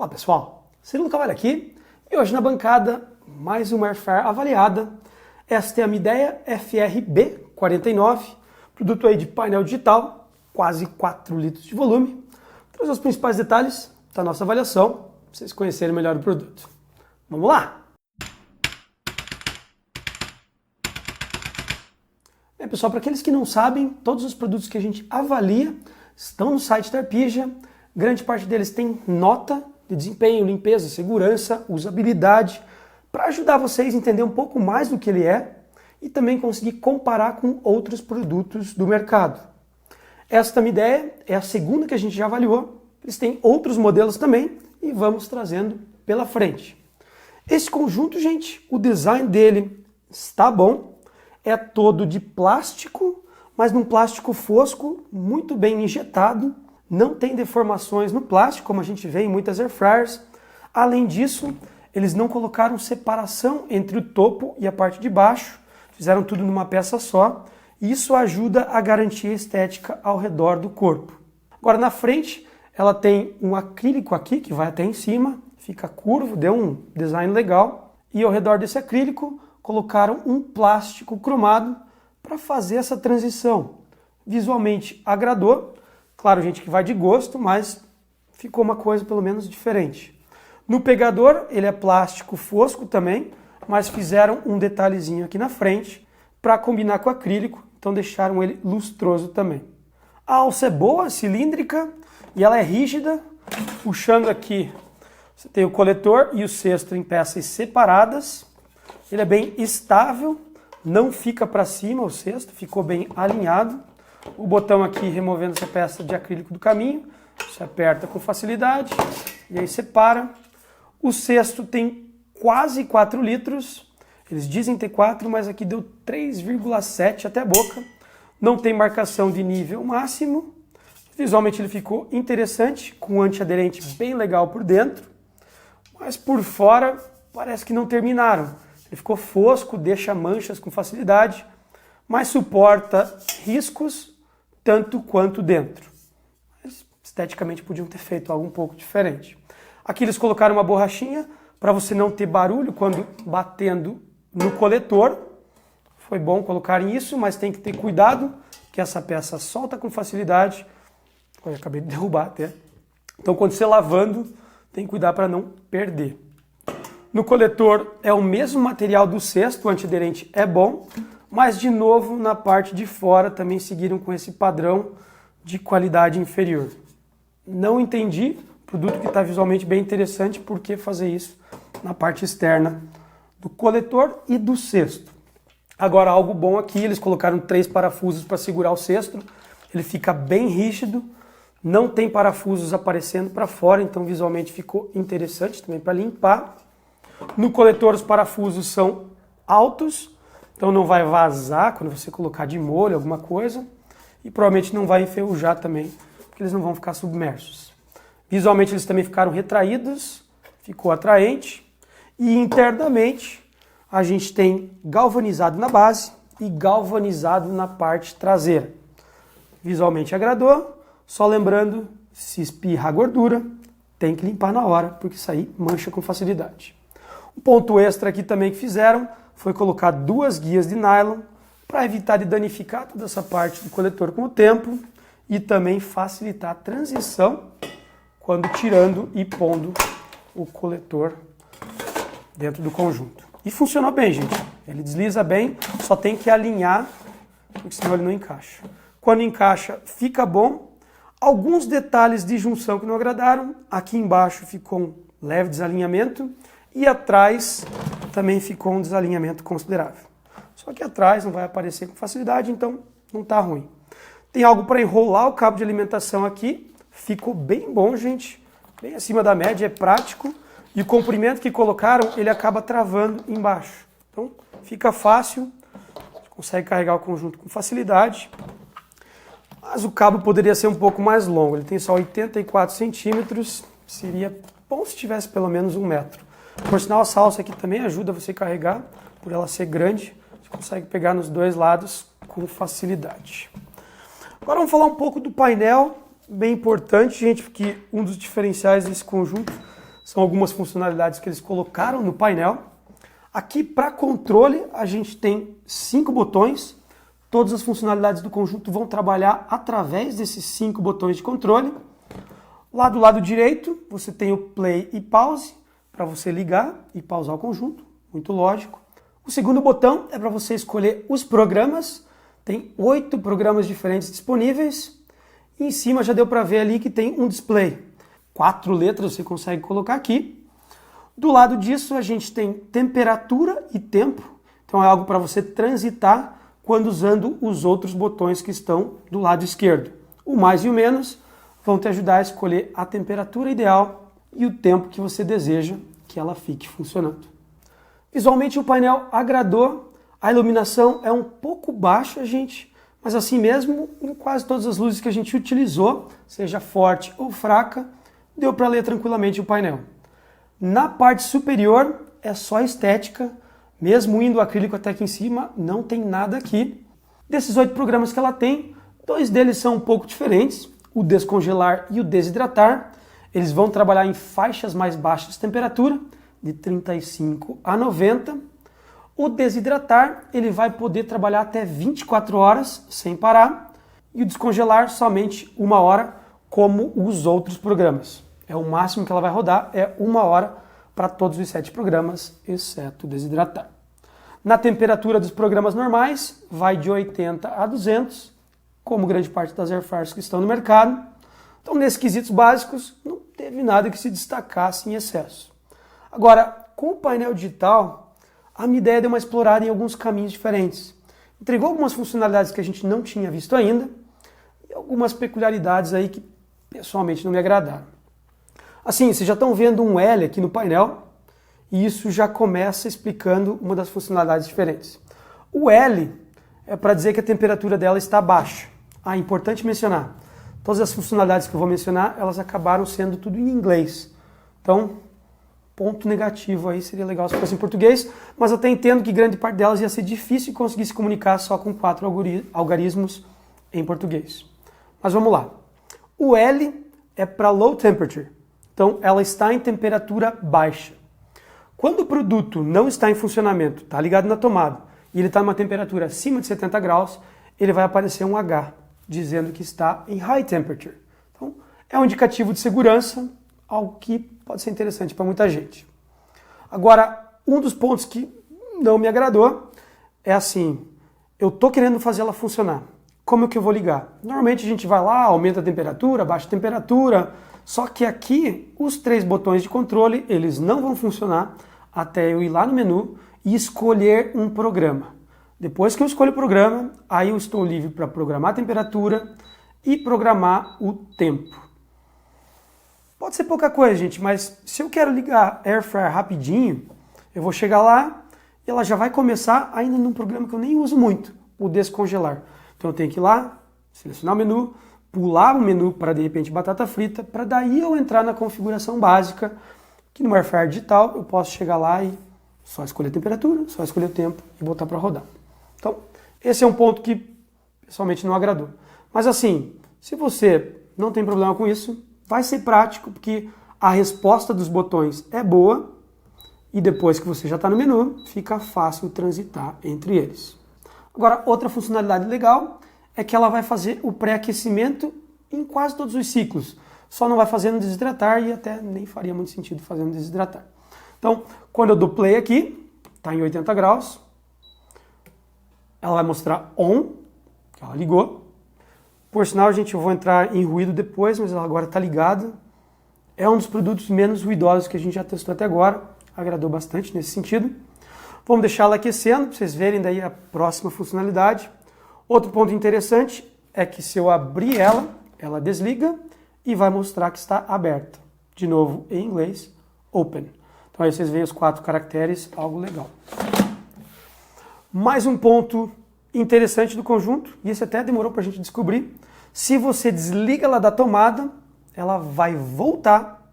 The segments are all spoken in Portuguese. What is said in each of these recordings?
Olá pessoal, Cirilo Cavalli aqui e hoje na bancada mais uma Airfryer avaliada. Esta é a Midea FRB49, produto aí de painel digital, quase 4 litros de volume. Vou trazer os principais detalhes da nossa avaliação, para vocês conhecerem melhor o produto. Vamos lá! Bem, pessoal, para aqueles que não sabem, todos os produtos que a gente avalia estão no site da Arpija. Grande parte deles tem nota de desempenho, limpeza, segurança, usabilidade, para ajudar vocês a entender um pouco mais do que ele é e também conseguir comparar com outros produtos do mercado. Esta Midea é a segunda que a gente já avaliou. Eles têm outros modelos também e vamos trazendo pela frente. Esse conjunto, gente, o design dele está bom. É todo de plástico, mas num plástico fosco, muito bem injetado. Não tem deformações no plástico, como a gente vê em muitas airfryers. Além disso, eles não colocaram separação entre o topo e a parte de baixo. Fizeram tudo numa peça só. E isso ajuda a garantir a estética ao redor do corpo. Agora, na frente, ela tem um acrílico aqui, que vai até em cima. Fica curvo, deu um design legal. E ao redor desse acrílico, colocaram um plástico cromado para fazer essa transição. Visualmente agradou. Claro, gente, que vai de gosto, mas ficou uma coisa pelo menos diferente. No pegador, ele é plástico fosco também, mas fizeram um detalhezinho aqui na frente para combinar com o acrílico, então deixaram ele lustroso também. A alça é boa, cilíndrica, e ela é rígida. Puxando aqui, você tem o coletor e o cesto em peças separadas. Ele é bem estável, não fica para cima o cesto, ficou bem alinhado. O botão aqui removendo essa peça de acrílico do caminho, você aperta com facilidade e aí separa. O cesto tem quase 4 litros, eles dizem ter 4, mas aqui deu 3,7 até a boca. Não tem marcação de nível máximo. Visualmente ele ficou interessante, com um antiaderente bem legal por dentro, mas por fora parece que não terminaram. Ele ficou fosco, deixa manchas com facilidade, mas suporta riscos tanto quanto dentro. Mas, esteticamente podiam ter feito algo um pouco diferente. Aqui eles colocaram uma borrachinha para você não ter barulho quando batendo no coletor. Foi bom colocarem isso, mas tem que ter cuidado que essa peça solta com facilidade. Olha, acabei de derrubar até. Então quando você lavando, tem que cuidar para não perder. No coletor é o mesmo material do cesto, o antiaderente é bom, mas de novo na parte de fora também seguiram com esse padrão de qualidade inferior. Não entendi, produto que está visualmente bem interessante, por que fazer isso na parte externa do coletor e do cesto. Agora algo bom aqui, eles colocaram 3 parafusos para segurar o cesto, ele fica bem rígido, não tem parafusos aparecendo para fora, então visualmente ficou interessante também para limpar. No coletor os parafusos são altos, então não vai vazar quando você colocar de molho alguma coisa e provavelmente não vai enferrujar também, porque eles não vão ficar submersos. Visualmente eles também ficaram retraídos, ficou atraente e internamente a gente tem galvanizado na base e galvanizado na parte traseira. Visualmente agradou, só lembrando, se espirrar gordura, tem que limpar na hora, porque isso aí mancha com facilidade. Um ponto extra aqui também que fizeram foi colocar 2 guias de nylon para evitar de danificar toda essa parte do coletor com o tempo e também facilitar a transição quando tirando e pondo o coletor dentro do conjunto. E funcionou bem, gente. Ele desliza bem, só tem que alinhar, porque senão ele não encaixa. Quando encaixa, fica bom. Alguns detalhes de junção que não agradaram. Aqui embaixo ficou um leve desalinhamento e atrás também ficou um desalinhamento considerável. Só que atrás não vai aparecer com facilidade, então não está ruim. Tem algo para enrolar o cabo de alimentação aqui. Ficou bem bom, gente. Bem acima da média, é prático. E o comprimento que colocaram, ele acaba travando embaixo. Então fica fácil, você consegue carregar o conjunto com facilidade. Mas o cabo poderia ser um pouco mais longo. Ele tem só 84 centímetros. Seria bom se tivesse pelo menos 1 metro. Por sinal, a salsa aqui também ajuda você a carregar, por ela ser grande. Você consegue pegar nos 2 lados com facilidade. Agora vamos falar um pouco do painel. Bem importante, gente, porque um dos diferenciais desse conjunto São algumas funcionalidades que eles colocaram no painel. Aqui para controle a gente tem 5 botões. Todas as funcionalidades do conjunto vão trabalhar através desses 5 botões de controle. Lá do lado direito você tem o play e pause para você ligar e pausar o conjunto, muito lógico. O segundo botão é para você escolher os programas. Tem 8 programas diferentes disponíveis. E em cima já deu para ver ali que tem um display. 4 letras você consegue colocar aqui. Do lado disso a gente tem temperatura e tempo. Então é algo para você transitar quando usando os outros botões que estão do lado esquerdo. O mais e o menos vão te ajudar a escolher a temperatura ideal e o tempo que você deseja que ela fique funcionando. Visualmente o painel agradou. A iluminação é um pouco baixa, gente, mas assim mesmo, em quase todas as luzes que a gente utilizou, seja forte ou fraca, deu para ler tranquilamente o painel. Na parte superior é só estética, mesmo indo o acrílico até aqui em cima, não tem nada aqui. Desses 8 programas que ela tem, 2 deles são um pouco diferentes, o descongelar e o desidratar. Eles vão trabalhar em faixas mais baixas de temperatura, de 35 a 90. O desidratar, ele vai poder trabalhar até 24 horas sem parar, e o descongelar somente 1 hora, como os outros programas. É o máximo que ela vai rodar, é 1 hora para todos os 7 programas, exceto o desidratar. Na temperatura dos programas normais, vai de 80 a 200, como grande parte das air fryers que estão no mercado. Então, nesses quesitos básicos, não teve nada que se destacasse em excesso. Agora, com o painel digital, a minha ideia deu uma explorada em alguns caminhos diferentes. Entregou algumas funcionalidades que a gente não tinha visto ainda e algumas peculiaridades aí que pessoalmente não me agradaram. Assim, vocês já estão vendo um L aqui no painel e isso já começa explicando uma das funcionalidades diferentes. O L é para dizer que a temperatura dela está baixa. Ah, importante mencionar, todas as funcionalidades que eu vou mencionar, elas acabaram sendo tudo em inglês. Então, ponto negativo aí, seria legal se fosse em português, mas eu até entendo que grande parte delas ia ser difícil conseguir se comunicar só com 4 algarismos em português. Mas vamos lá. O L é para low temperature, então ela está em temperatura baixa. Quando o produto não está em funcionamento, está ligado na tomada, e ele está em uma temperatura acima de 70 graus, ele vai aparecer um H, dizendo que está em high temperature. Então, é um indicativo de segurança, algo que pode ser interessante para muita gente. Agora, um dos pontos que não me agradou é assim, eu estou querendo fazer ela funcionar. Como é que eu vou ligar? Normalmente a gente vai lá, aumenta a temperatura, baixa a temperatura, só que aqui os 3 botões de controle, eles não vão funcionar até eu ir lá no menu e escolher um programa. Depois que eu escolho o programa, aí eu estou livre para programar a temperatura e programar o tempo. Pode ser pouca coisa, gente, mas se eu quero ligar a Air Fryer rapidinho, eu vou chegar lá e ela já vai começar ainda num programa que eu nem uso muito, o descongelar. Então eu tenho que ir lá, selecionar o menu, pular o menu para de repente batata frita, para daí eu entrar na configuração básica, que no Air Fryer digital eu posso chegar lá e só escolher a temperatura, só escolher o tempo e botar para rodar. Então, esse é um ponto que pessoalmente não agradou. Mas assim, se você não tem problema com isso, vai ser prático, porque a resposta dos botões é boa e depois que você já está no menu, fica fácil transitar entre eles. Agora, outra funcionalidade legal é que ela vai fazer o pré-aquecimento em quase todos os ciclos. Só não vai fazer no desidratar e até nem faria muito sentido fazer no desidratar. Então, quando eu dou play aqui, está em 80 graus, ela vai mostrar on, que ela ligou. Por sinal, gente, eu vou entrar em ruído depois, mas ela agora está ligada. É um dos produtos menos ruidosos que a gente já testou até agora. Agradou bastante nesse sentido. Vamos deixar ela aquecendo, para vocês verem daí a próxima funcionalidade. Outro ponto interessante é que se eu abrir ela, ela desliga e vai mostrar que está aberta. De novo, em inglês, open. Então aí vocês veem os 4 caracteres, algo legal. Mais um ponto interessante do conjunto, e esse até demorou para a gente descobrir. Se você desliga ela da tomada, ela vai voltar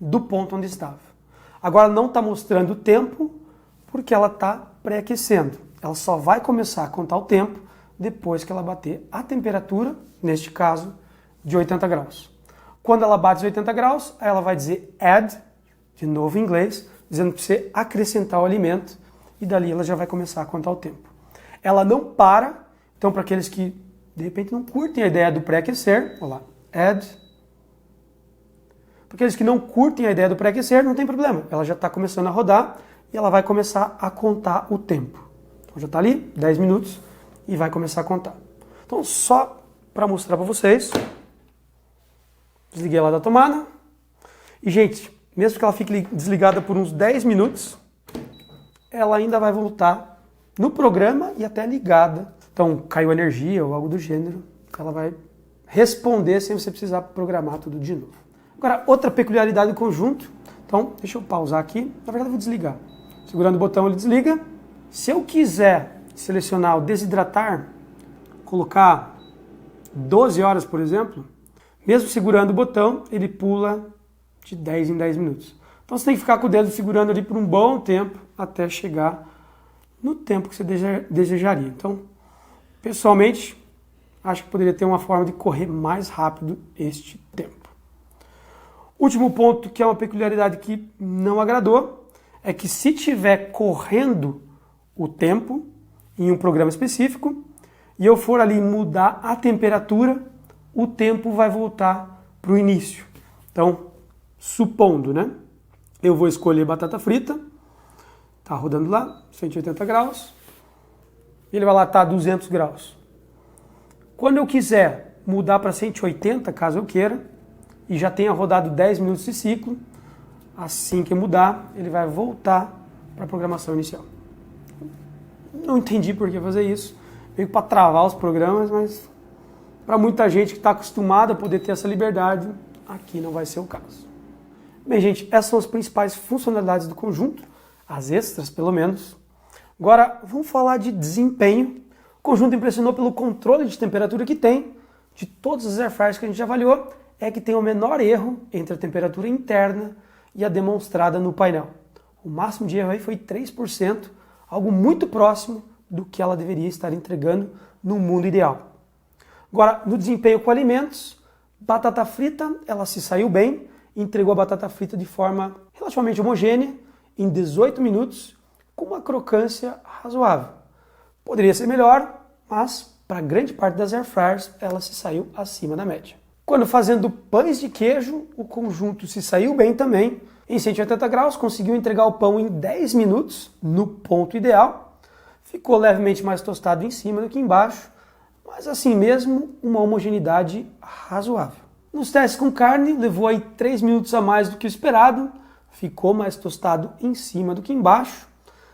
do ponto onde estava. Agora não está mostrando o tempo, porque ela está pré-aquecendo. Ela só vai começar a contar o tempo depois que ela bater a temperatura, neste caso, de 80 graus. Quando ela bate os 80 graus, aí ela vai dizer add de novo em inglês, dizendo para você acrescentar o alimento e dali ela já vai começar a contar o tempo. Ela não para, então para aqueles que de repente não curtem a ideia do pré-aquecer, olha lá, add. Para aqueles que não curtem a ideia do pré-aquecer, não tem problema, ela já está começando a rodar e ela vai começar a contar o tempo. Então já está ali, 10 minutos e vai começar a contar. Então só para mostrar para vocês, desliguei ela da tomada e gente, mesmo que ela fique desligada por uns 10 minutos, ela ainda vai voltar no programa e até ligada. Então caiu energia ou algo do gênero, ela vai responder sem você precisar programar tudo de novo. Agora, outra peculiaridade do conjunto, então deixa eu pausar aqui, na verdade eu vou desligar. Segurando o botão ele desliga. Se eu quiser selecionar o desidratar, colocar 12 horas, por exemplo, mesmo segurando o botão, ele pula de 10 em 10 minutos. Então você tem que ficar com o dedo segurando ali por um bom tempo até chegar no tempo que você desejaria. Então, pessoalmente, acho que poderia ter uma forma de correr mais rápido este tempo. Último ponto, que é uma peculiaridade que não agradou, é que se estiver correndo o tempo em um programa específico e eu for ali mudar a temperatura, o tempo vai voltar para o início. Então, supondo, né? Eu vou escolher batata frita, tá rodando lá, 180 graus, ele vai lá estar 200 graus. Quando eu quiser mudar para 180, caso eu queira, e já tenha rodado 10 minutos de ciclo, assim que eu mudar, ele vai voltar para a programação inicial. Não entendi por que fazer isso, meio para travar os programas, mas para muita gente que está acostumada a poder ter essa liberdade, aqui não vai ser o caso. Bem, gente, essas são as principais funcionalidades do conjunto, as extras pelo menos. Agora, vamos falar de desempenho. O conjunto impressionou pelo controle de temperatura que tem, de todas as air fryers que a gente avaliou, é que tem o menor erro entre a temperatura interna e a demonstrada no painel. O máximo de erro aí foi 3%, algo muito próximo do que ela deveria estar entregando no mundo ideal. Agora, no desempenho com alimentos, batata frita, ela se saiu bem, entregou a batata frita de forma relativamente homogênea, em 18 minutos, com uma crocância razoável. Poderia ser melhor, mas para grande parte das air fryers, ela se saiu acima da média. Quando fazendo pães de queijo, o conjunto se saiu bem também. Em 180 graus, conseguiu entregar o pão em 10 minutos, no ponto ideal. Ficou levemente mais tostado em cima do que embaixo, mas assim mesmo, uma homogeneidade razoável. Nos testes com carne, levou aí 3 minutos a mais do que o esperado, ficou mais tostado em cima do que embaixo.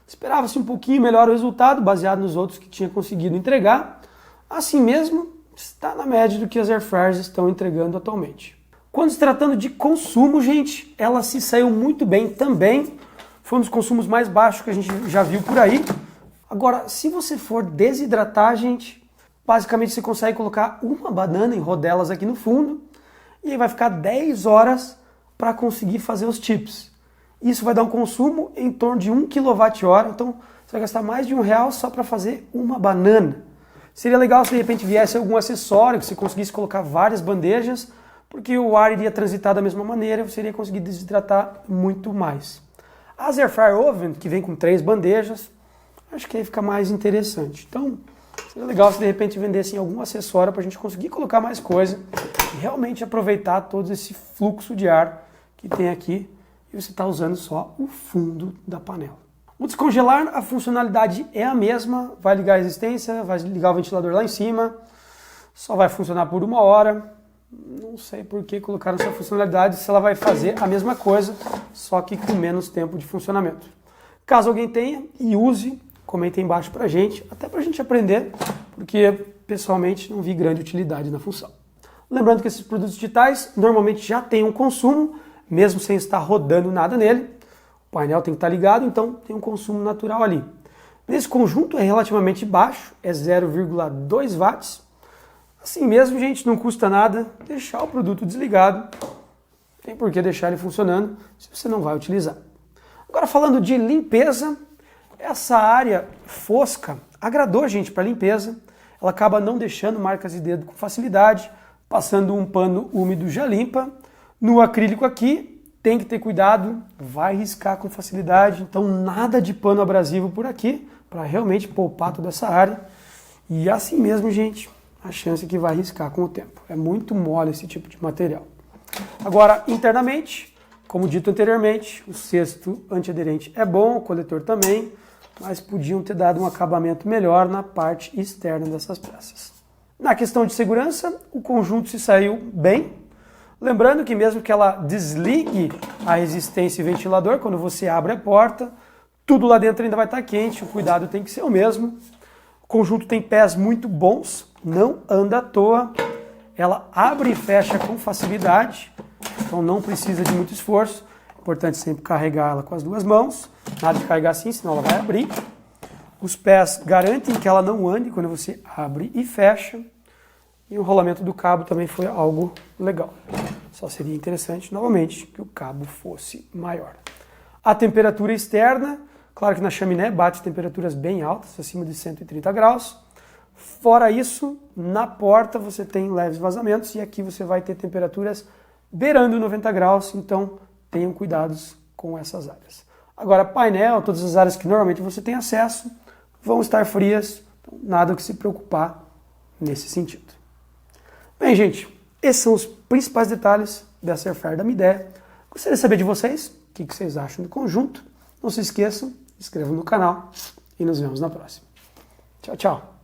Esperava-se um pouquinho melhor o resultado, baseado nos outros que tinha conseguido entregar. Assim mesmo, está na média do que as air fryers estão entregando atualmente. Quando se tratando de consumo, gente, ela se saiu muito bem também. Foi um dos consumos mais baixos que a gente já viu por aí. Agora, se você for desidratar, gente, basicamente você consegue colocar uma banana em rodelas aqui no fundo e aí vai ficar 10 horas para conseguir fazer os chips. Isso vai dar um consumo em torno de 1 kWh, então você vai gastar mais de R$1 só para fazer uma banana. Seria legal se de repente viesse algum acessório, que você conseguisse colocar várias bandejas, porque o ar iria transitar da mesma maneira, você iria conseguir desidratar muito mais. As Air Fryer Oven, que vem com 3 bandejas, acho que aí fica mais interessante. Então, seria legal se de repente vendessem algum acessório para a gente conseguir colocar mais coisa e realmente aproveitar todo esse fluxo de ar que tem aqui e você está usando só o fundo da panela. O descongelar, a funcionalidade é a mesma, vai ligar a resistência, vai ligar o ventilador lá em cima, só vai funcionar por 1 hora. Não sei por que colocaram essa funcionalidade, se ela vai fazer a mesma coisa, só que com menos tempo de funcionamento. Caso alguém tenha e use, comente aí embaixo pra gente, até pra gente aprender, porque pessoalmente não vi grande utilidade na função. Lembrando que esses produtos digitais normalmente já têm um consumo, mesmo sem estar rodando nada nele. O painel tem que estar ligado, então tem um consumo natural ali. Nesse conjunto é relativamente baixo, é 0,2 watts. Assim mesmo, gente, não custa nada deixar o produto desligado. Tem por que deixar ele funcionando se você não vai utilizar. Agora falando de limpeza, essa área fosca agradou a gente para limpeza. Ela acaba não deixando marcas de dedo com facilidade, passando um pano úmido já limpa. No acrílico aqui, tem que ter cuidado, vai riscar com facilidade, então nada de pano abrasivo por aqui, para realmente poupar toda essa área. E assim mesmo, gente, a chance é que vai riscar com o tempo. É muito mole esse tipo de material. Agora, internamente, como dito anteriormente, o cesto antiaderente é bom, o coletor também, mas podiam ter dado um acabamento melhor na parte externa dessas peças. Na questão de segurança, o conjunto se saiu bem. Lembrando que mesmo que ela desligue a resistência e ventilador, quando você abre a porta, tudo lá dentro ainda vai estar quente, o cuidado tem que ser o mesmo. O conjunto tem pés muito bons, não anda à toa, ela abre e fecha com facilidade, então não precisa de muito esforço. É importante sempre carregar ela com as duas mãos, nada de carregar assim, senão ela vai abrir. Os pés garantem que ela não ande quando você abre e fecha. E o rolamento do cabo também foi algo legal. Só seria interessante, novamente, que o cabo fosse maior. A temperatura externa, claro que na chaminé bate temperaturas bem altas, acima de 130 graus. Fora isso, na porta você tem leves vazamentos e aqui você vai ter temperaturas beirando 90 graus, então tenham cuidados com essas áreas. Agora, painel, todas as áreas que normalmente você tem acesso, vão estar frias, então nada que se preocupar nesse sentido. Bem, gente, esses são os principais detalhes dessa Airfryer da Midea. Gostaria de saber de vocês, o que vocês acham do conjunto. Não se esqueçam, se inscrevam no canal e nos vemos na próxima. Tchau, tchau!